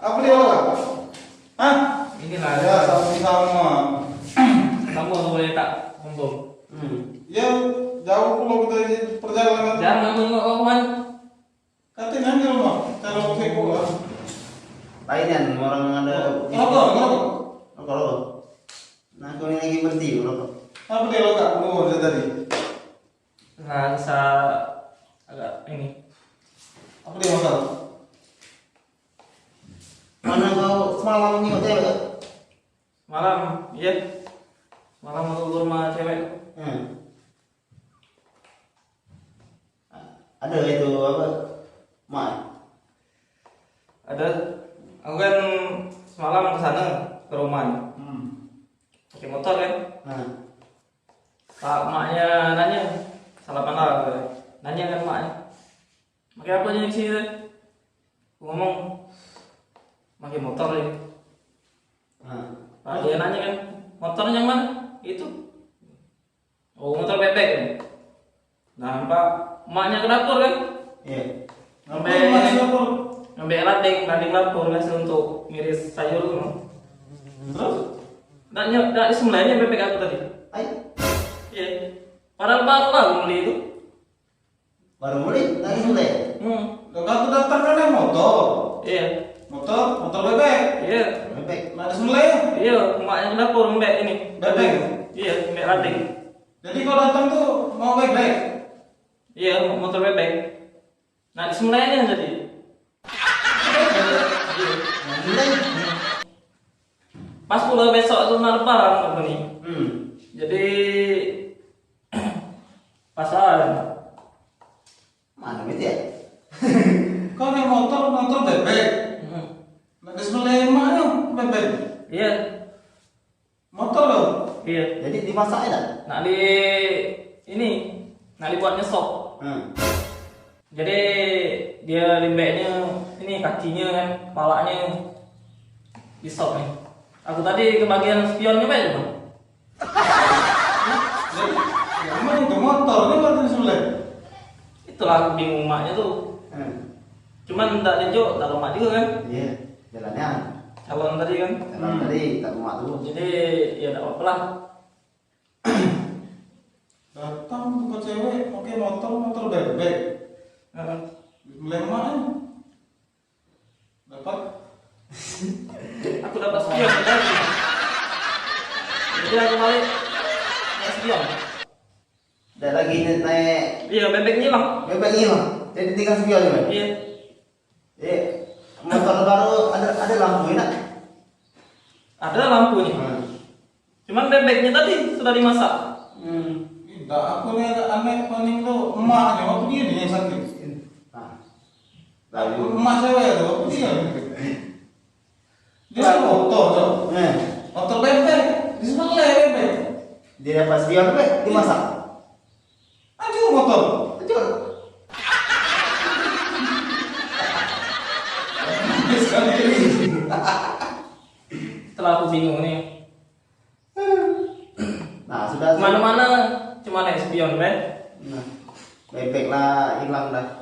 Apa dia lo? Hah? Inilah Ya sama-sama. kamu boleh tak kumpul. Ya jauh pulau kita di perjalanan. Jangan ngomong Katanya di rumah. Kalau saya pulang. Lainnya orang ada. Rokok. Nah, kau ini lagi berhenti rokok. Apa dia lo kak? Mau dari tadi. nggak bisa agak ini. Apa dia masalah? Mana kau semalam ni hotel tak? Malam, iya. Malam mau ke rumah cewek. Ada itu apa? Mak. Ada. Aku kan semalam ke sana ke rumah. Pakai motor kan. Pak maknya nanya salah pandang. Nanya kan maknya. Pakai apa aja di sini teh? Ngomong pakai motor ya. Pak dia nanya kan motornya yang mana? Itu. Oh motor bebek kan. Nah pak maknya ke dapur kan. Iya. Ngambil lading dapur ngasih untuk ngiris sayur tuh. Terus? Nggak sebenarnya bebek aku tadi. Iya. Padahal baru lah beli itu. Baru mulai lagi mulai. Lo kan tuh datang kan yang motor. Iya. Motor bebek. Iya. Bebek. Nggak ada semulanya. Iya. Maknya ke dapur mbak ini. Bebek. Iya. Mbak lading. Jadi kalau datang tuh mau bebek. Iya. Motor bebek. Nah sebenarnya jadi. Mulai. Pas pulang besok tuh lebaran apa nih? Jadi pasaran. Mana itu ya? Kau nih motor bebek. Nggak ada semulanya mana bebek. Iya. Motor lo. Iya. Jadi dimasak tak? Nak dibuat nyesok. Jadi dia limbeknya ini kakinya kan, kepalanya disop nih. Aku tadi kebagian spionnya apa ya bang? Yang mana itu motor? Ini nggak ada semulanya. Itulah aku bingung maknya tuh. Cuman tak dijuk, tak lemak juga kan? Iya. Jalannya. Calon tadi kan. Jalan tadi tak mak tu. Jadi ya tak apa lah. Datang bukan cewek pakai motor bebek. Lemah dapat. Aku dapat spion tadi. Jadi aku balik naik spion. Dah lagi naik Iya bebeknya hilang. bebek ni mah. Jadi tinggal spion ni. Iya. Motor baru ada lampu nak. Ada lampunya. Cuman bebeknya tadi sudah dimasak. Tidak, aku nih agak aneh paling tuh emaknya waktu dia nih yang sakit. Lalu Emak cewek tuh waktu dia. Dia motor tuh. Motor bebek, disembelih bebek. dia dapat spion pe dimasak. Aduh motor. Betul. Setelah aku bingung nih. Nah, sudah Mana-mana cuma naik spion kan? Nah, bebek lah hilang dah.